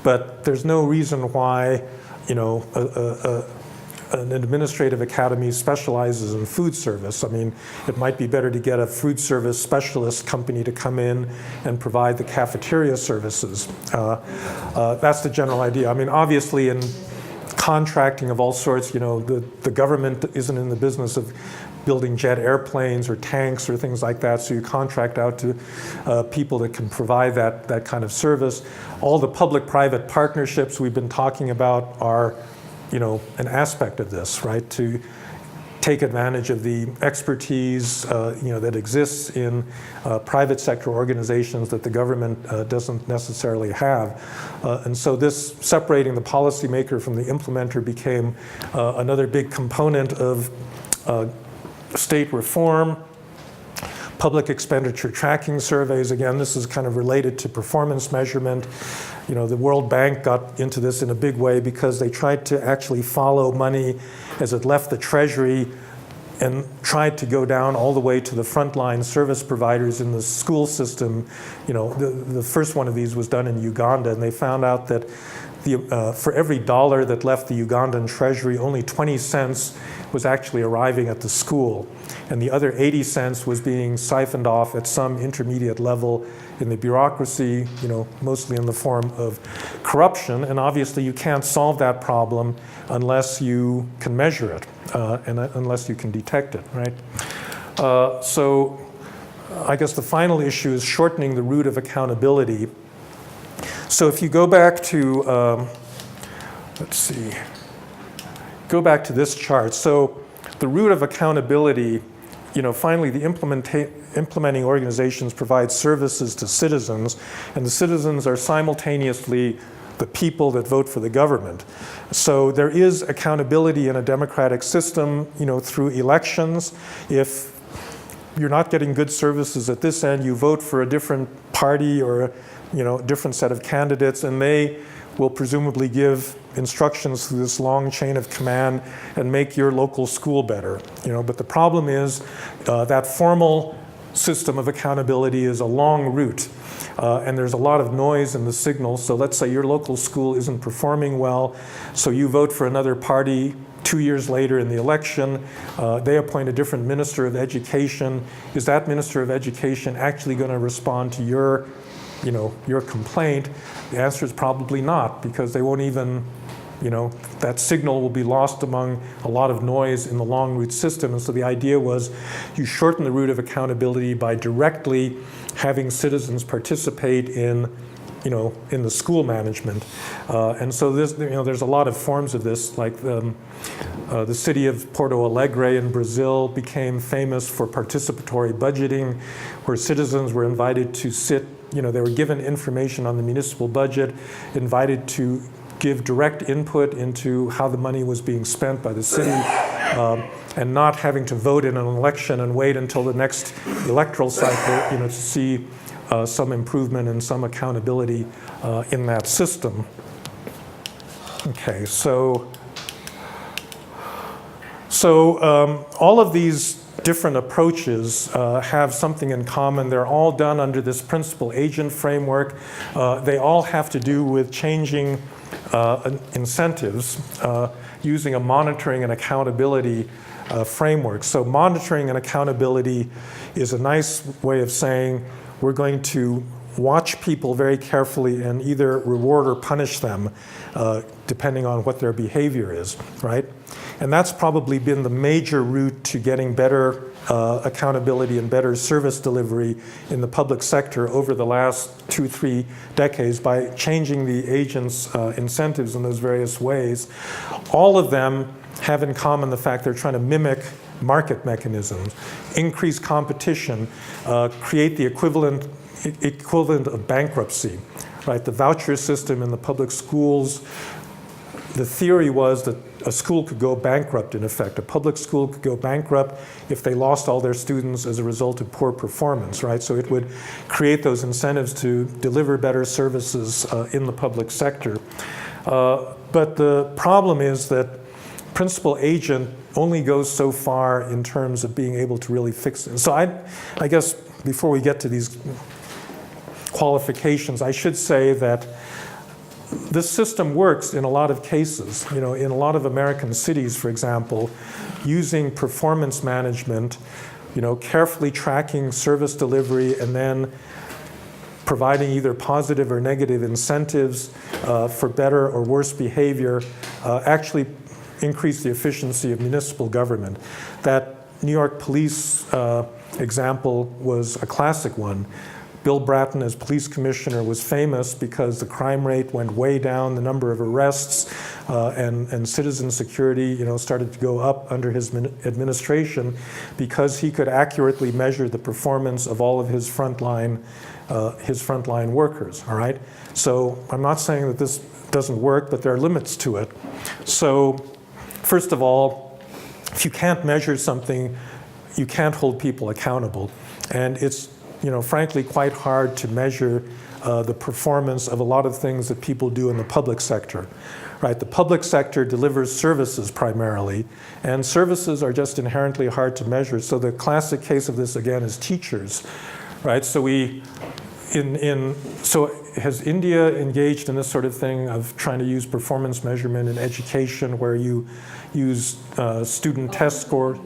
but there's no reason why, you know, an administrative academy specializes in food service. I mean, it might be better to get a food service specialist company to come in and provide the cafeteria services. That's the general idea. I mean, obviously in contracting of all sorts, you know, the government isn't in the business of building jet airplanes or tanks or things like that, so you contract out to people that can provide that kind of service. All the public-private partnerships we've been talking about are, you know, an aspect of this, right? To take advantage of the expertise, you know, that exists in private sector organizations that the government doesn't necessarily have. And so this separating the policymaker from the implementer became another big component of state reform. Public expenditure tracking surveys, again, this is kind of related to performance measurement. You know, the World Bank got into this in a big way because they tried to actually follow money as it left the Treasury and tried to go down all the way to the frontline service providers in the school system. You know, the first one of these was done in Uganda, and they found out that for every dollar that left the Ugandan Treasury, only 20 cents was actually arriving at the school. And the other 80 cents was being siphoned off at some intermediate level in the bureaucracy, you know, mostly in the form of corruption. And obviously you can't solve that problem unless you can measure it and unless you can detect it, right? So I guess the final issue is shortening the route of accountability. So if you go back to, let's see, go back to this chart. So the route of accountability, you know, finally the implementing organizations provide services to citizens, and the citizens are simultaneously the people that vote for the government. So there is accountability in a democratic system, you know, through elections. If you're not getting good services at this end, you vote for a different party or you know, a different set of candidates, and they will presumably give instructions through this long chain of command and make your local school better. You know, but the problem is that formal system of accountability is a long route, and there's a lot of noise in the signal. So let's say your local school isn't performing well, so you vote for another party. 2 years later in the election, they appoint a different minister of education. Is that minister of education actually going to respond to your complaint? The answer is probably not, because they won't even, you know, that signal will be lost among a lot of noise in the long route system. And so the idea was you shorten the route of accountability by directly having citizens participate in, you know, in the school management. And so this, you know, there's a lot of forms of this, like the city of Porto Alegre in Brazil became famous for participatory budgeting, where citizens were invited to sit, you know, they were given information on the municipal budget, invited to give direct input into how the money was being spent by the city, and not having to vote in an election and wait until the next electoral cycle, you know, to see some improvement and some accountability in that system. Okay, so all of these different approaches have something in common. They're all done under this principal-agent framework. They all have to do with changing incentives using a monitoring and accountability framework. So monitoring and accountability is a nice way of saying we're going to watch people very carefully and either reward or punish them depending on what their behavior is, right? And that's probably been the major route to getting better accountability and better service delivery in the public sector over the last 2-3 decades by changing the agents' incentives in those various ways. All of them have in common the fact they're trying to mimic market mechanisms, increase competition, create the equivalent of bankruptcy, right? The voucher system in the public schools, the theory was that a school could go bankrupt, in effect. A public school could go bankrupt if they lost all their students as a result of poor performance, right? So it would create those incentives to deliver better services in the public sector. But the problem is that principal agent only goes so far in terms of being able to really fix it. So I guess before we get to these qualifications, I should say that this system works in a lot of cases. In a lot of American cities, for example, using performance management, carefully tracking service delivery and then providing either positive or negative incentives for better or worse behavior actually increase the efficiency of municipal government. That New York police example was a classic one. Bill Bratton, as police commissioner, was famous because the crime rate went way down, the number of arrests and citizen security, started to go up under his administration because he could accurately measure the performance of all of his frontline workers. All right. So I'm not saying that this doesn't work, but there are limits to it. So first of all, if you can't measure something, you can't hold people accountable, and it's frankly quite hard to measure the performance of a lot of things that people do in the public sector. Right? The public sector delivers services primarily, and services are just inherently hard to measure. So the classic case of this again is teachers. Right? So so has India engaged in this sort of thing of trying to use performance measurement in education, where you use student test scores?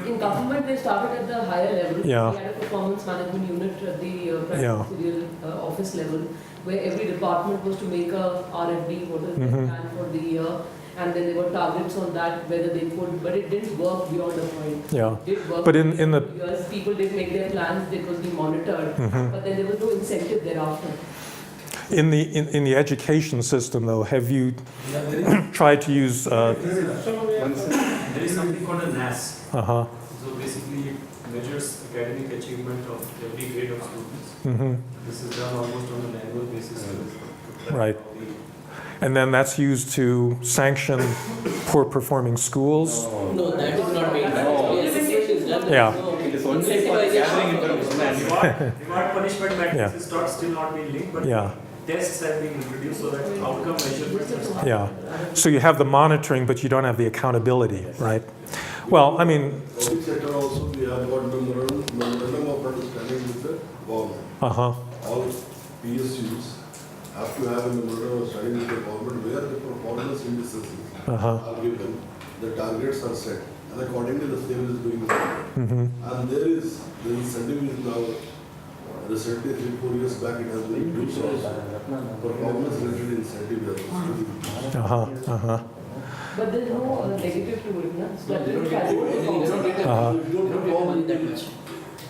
In government, they started at the higher level. Yeah. We had a performance management unit at the presidential office level, where every department was to make a RFD, what is their plan for the year, and then there were targets on that, whether they could, but it didn't work beyond a point. Yeah. It did work. But in the years, people did make their plans, it was being monitored, but then there was no incentive thereafter. In the education system, though, have you tried to use? There is something called a NAS. So basically, it measures academic achievement of every grade of students. This is done almost on an annual basis. Right. And then that's used to sanction poor performing schools? No, that is not being done. Yeah. It is only for gathering information. Reward punishment matrix is still not being linked, but tests have been introduced so that outcome measurements are Yeah. So you have the monitoring, but you don't have the accountability, right? Well, I mean. Public sector also, we have got memorandum of understanding with the government. All PSUs have to have a memorandum of understanding with the government where the performance indices are given, the targets are set, and accordingly the same is being done. And the incentive is now recently 3-4 years back it has been reduced also. Performance related incentive has But there is no negative to it, no? So that you don't perform that much.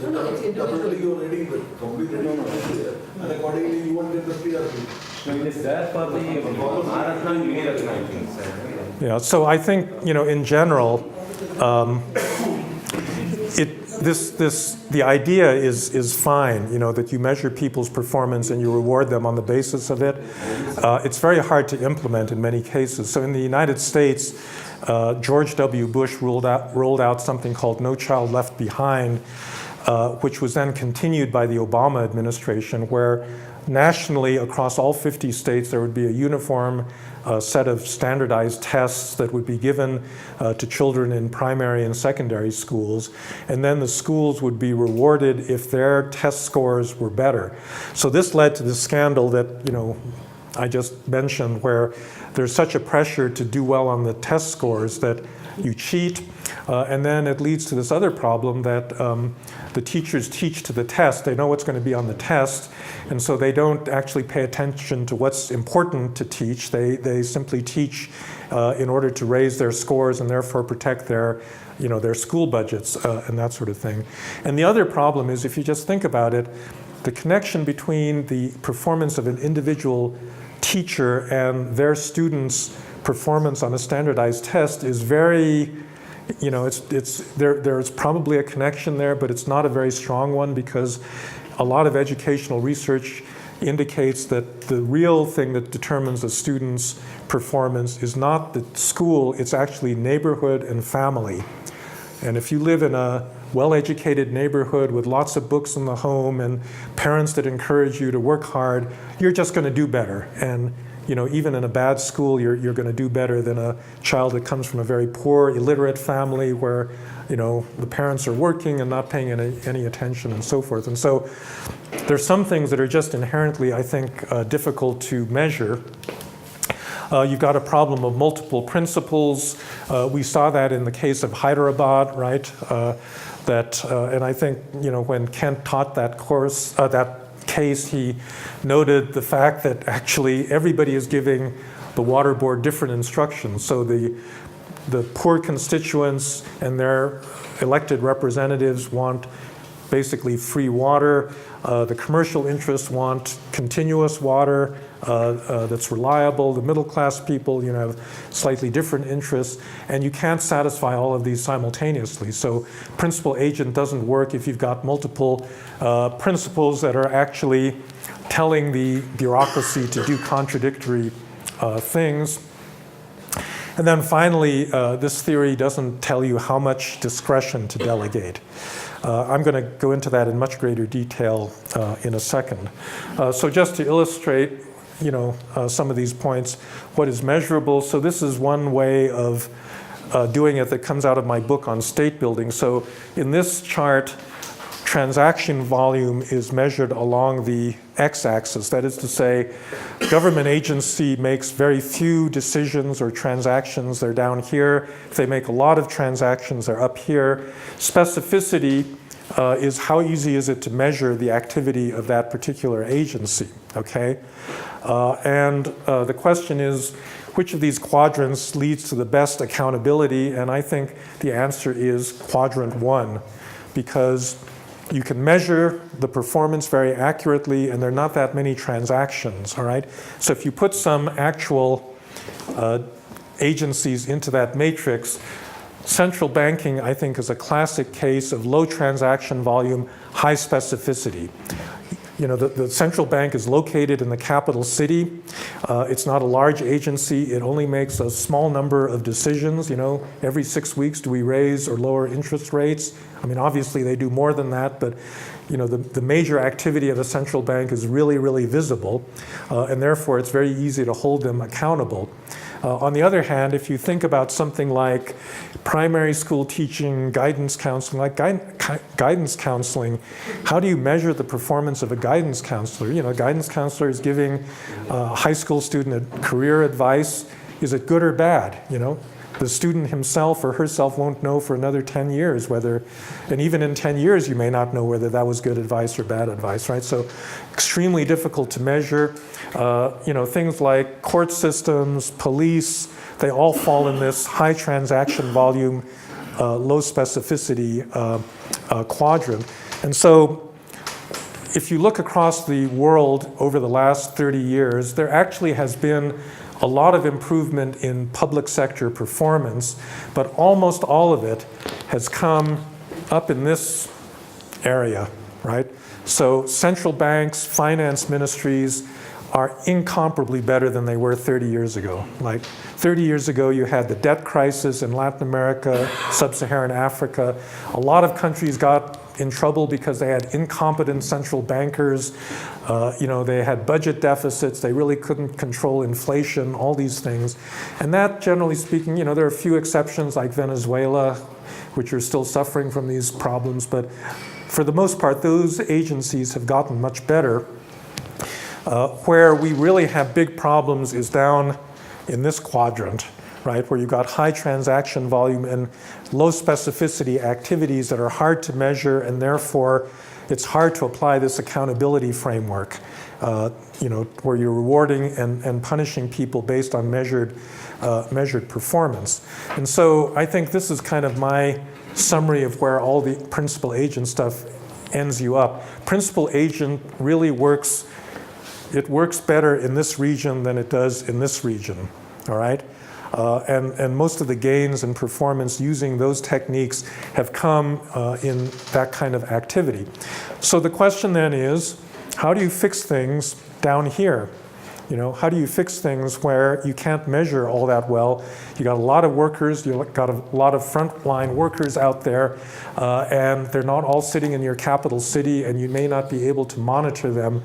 Definitely you are ready, the complete ready, and accordingly you won't get the PRP. It is there for the Maharatna Uniratna. Yeah, so I think, in general, the idea is fine, that you measure people's performance and you reward them on the basis of it. It's very hard to implement in many cases. So in the United States, George W. Bush rolled out something called No Child Left Behind, which was then continued by the Obama administration, where nationally across all 50 states there would be a uniform set of standardized tests that would be given to children in primary and secondary schools, and then the schools would be rewarded if their test scores were better. So this led to the scandal that I just mentioned, where there's such a pressure to do well on the test scores that you cheat, and then it leads to this other problem that the teachers teach to the test. They know what's going to be on the test, and so they don't actually pay attention to what's important to teach. They simply teach in order to raise their scores and therefore protect their school budgets and that sort of thing. And the other problem is, if you just think about it, the connection between the performance of an individual teacher and their students' performance on a standardized test is very, there's probably a connection there, but it's not a very strong one, because a lot of educational research indicates that the real thing that determines a student's performance is not the school, it's actually neighborhood and family. And if you live in a well-educated neighborhood with lots of books in the home and parents that encourage you to work hard, you're just going to do better. And even in a bad school, you're going to do better than a child that comes from a very poor, illiterate family where the parents are working and not paying any attention and so forth. And so there's some things that are just inherently, I think, difficult to measure. You've got a problem of multiple principles. We saw that in the case of Hyderabad, right? And I think, when Kent taught that course, that case, he noted the fact that actually everybody is giving the water board different instructions. So the poor constituents and their elected representatives want basically free water. The commercial interests want continuous water that's reliable. The middle class people, have slightly different interests, and you can't satisfy all of these simultaneously. So principal agent doesn't work if you've got multiple principles that are actually telling the bureaucracy to do contradictory things. And then finally, this theory doesn't tell you how much discretion to delegate. I'm going to go into that in much greater detail in a second. So just to illustrate, some of these points, what is measurable. So this is one way of doing it that comes out of my book on state building. So in this chart, transaction volume is measured along the x-axis. That is to say, government agency makes very few decisions or transactions, they're down here. If they make a lot of transactions, they're up here. Specificity is how easy is it to measure the activity of that particular agency, okay? And the question is, which of these quadrants leads to the best accountability? And I think the answer is quadrant 1, because you can measure the performance very accurately, and there are not that many transactions, all right? So if you put some actual agencies into that matrix, central banking, I think, is a classic case of low transaction volume, high specificity. The central bank is located in the capital city. It's not a large agency. It only makes a small number of decisions. Every 6 weeks, do we raise or lower interest rates? I mean, obviously they do more than that, but the major activity of the central bank is really, really visible, and therefore it's very easy to hold them accountable. On the other hand, if you think about something like primary school teaching, guidance counseling, guidance counseling, how do you measure the performance of a guidance counselor? A guidance counselor is giving a high school student career advice. Is it good or bad? The student himself or herself won't know for another 10 years whether, and even in 10 years you may not know whether that was good advice or bad advice, right? So extremely difficult to measure. Things like court systems, police, they all fall in this high transaction volume, low specificity quadrant. And so if you look across the world over the last 30 years, there actually has been a lot of improvement in public sector performance, but almost all of it has come up in this area, right? So central banks, finance ministries are incomparably better than they were 30 years ago. Like 30 years ago, you had the debt crisis in Latin America, sub-Saharan Africa. A lot of countries got in trouble because they had incompetent central bankers. They had budget deficits. They really couldn't control inflation, all these things. And that, generally speaking, there are a few exceptions like Venezuela, which are still suffering from these problems. But for the most part, those agencies have gotten much better. Where we really have big problems is down in this quadrant, right, where you've got high transaction volume and low specificity activities that are hard to measure, and therefore it's hard to apply this accountability framework, where you're rewarding and punishing people based on measured performance. And so I think this is kind of my summary of where all the principal agent stuff ends you up. Principal agent really works. It works better in this region than it does in this region, all right? And most of the gains in performance using those techniques have come in that kind of activity. So the question then is, how do you fix things down here? How do you fix things where you can't measure all that well? You got a lot of workers, you've got a lot of frontline workers out there, and they're not all sitting in your capital city, and you may not be able to monitor them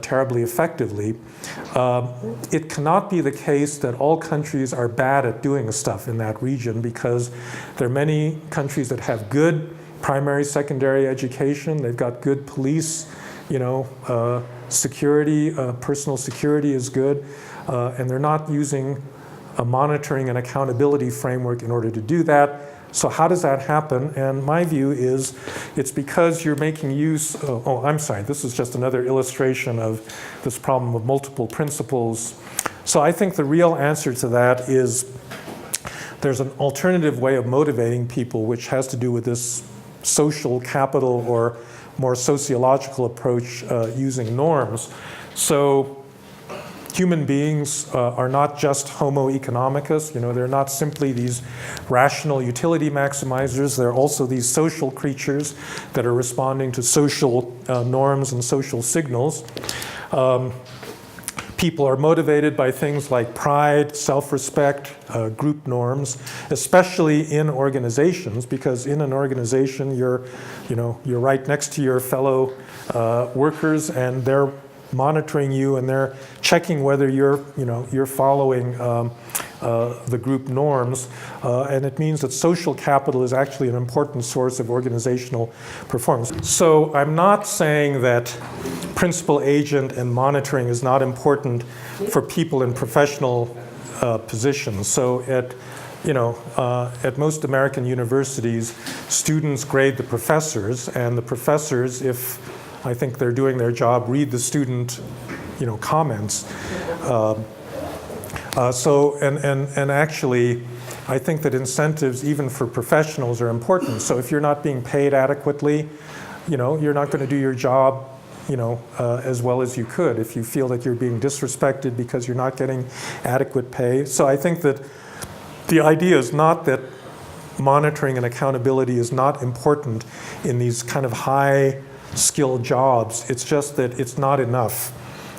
terribly effectively. It cannot be the case that all countries are bad at doing stuff in that region, because there are many countries that have good primary, secondary education. They've got good police, security, personal security is good, and they're not using a monitoring and accountability framework in order to do that. So how does that happen? And my view is it's because you're making use, I'm sorry, this is just another illustration of this problem of multiple principles. So I think the real answer to that is there's an alternative way of motivating people, which has to do with this social capital or more sociological approach using norms. So human beings are not just homo economicus, they're not simply these rational utility maximizers, they're also these social creatures that are responding to social norms and social signals. People are motivated by things like pride, self-respect, group norms, especially in organizations, because in an organization you're right next to your fellow workers, and they're monitoring you and they're checking whether you're following the group norms, and it means that social capital is actually an important source of organizational performance. So I'm not saying that principal agent and monitoring is not important for people in professional positions. So at most American universities, students grade the professors, and the professors, if I think they're doing their job, read the student, comments. And actually, I think that incentives, even for professionals, are important. So if you're not being paid adequately, you're not going to do your job, as well as you could if you feel that you're being disrespected because you're not getting adequate pay. So I think that the idea is not that monitoring and accountability is not important in these kind of high skilled jobs. It's just that it's not enough.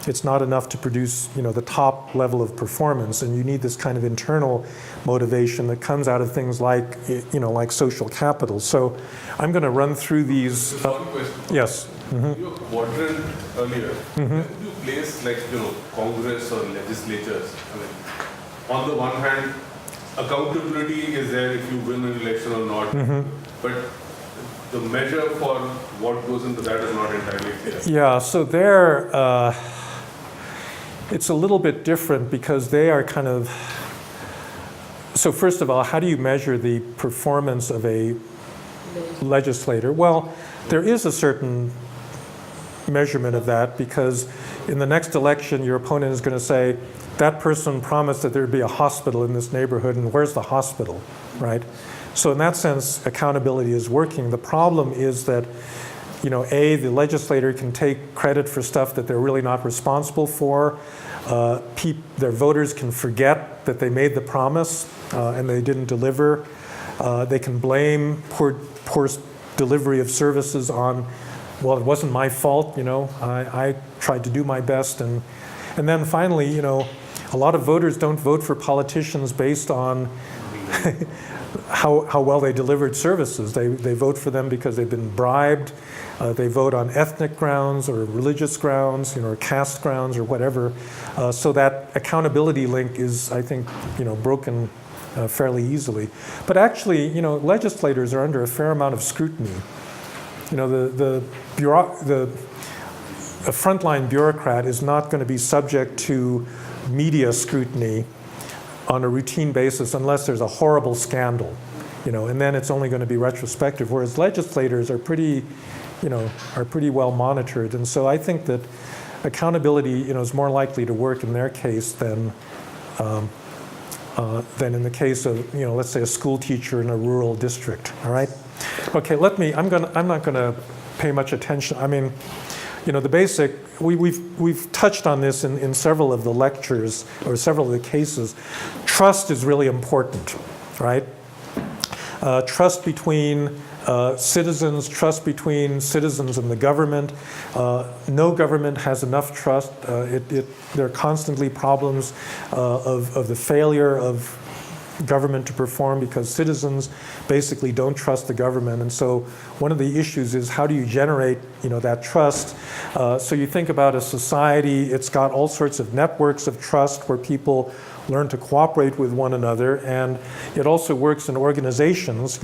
It's not enough to produce, the top level of performance, and you need this kind of internal motivation that comes out of things like, like social capital. So I'm going to run through these. One question. Yes. Mm-hmm. Your quadrant earlier, where do you place Congress or legislatures? On the one hand, accountability is there if you win an election or not, but the measure for what goes into that is not entirely clear. Yeah, so there, it's a little bit different because they are kind of, so first of all, how do you measure the performance of a legislator? Well, there is a certain measurement of that, because in the next election, your opponent is going to say, that person promised that there'd be a hospital in this neighborhood, and where's the hospital, right? So in that sense, accountability is working. The problem is that, the legislator can take credit for stuff that they're really not responsible for. Their voters can forget that they made the promise and they didn't deliver. They can blame poor delivery of services on, well, it wasn't my fault, I tried to do my best. And then finally, a lot of voters don't vote for politicians based on how well they delivered services. They vote for them because they've been bribed. They vote on ethnic grounds or religious grounds, or caste grounds or whatever. So that accountability link is, I think, broken fairly easily. But actually, legislators are under a fair amount of scrutiny. A frontline bureaucrat is not going to be subject to media scrutiny on a routine basis unless there's a horrible scandal, and then it's only going to be retrospective, whereas legislators are pretty well monitored. And so I think that accountability, is more likely to work in their case than in the case of, let's say a school teacher in a rural district, all right? Okay, I'm not going to pay much attention. I mean, the basic, we've touched on this in several of the lectures or several of the cases. Trust is really important, right? Trust between citizens, trust between citizens and the government. No government has enough trust. There are constantly problems of the failure of government to perform because citizens basically don't trust the government. And so one of the issues is how do you generate that trust? So you think about a society, it's got all sorts of networks of trust where people learn to cooperate with one another, and it also works in organizations,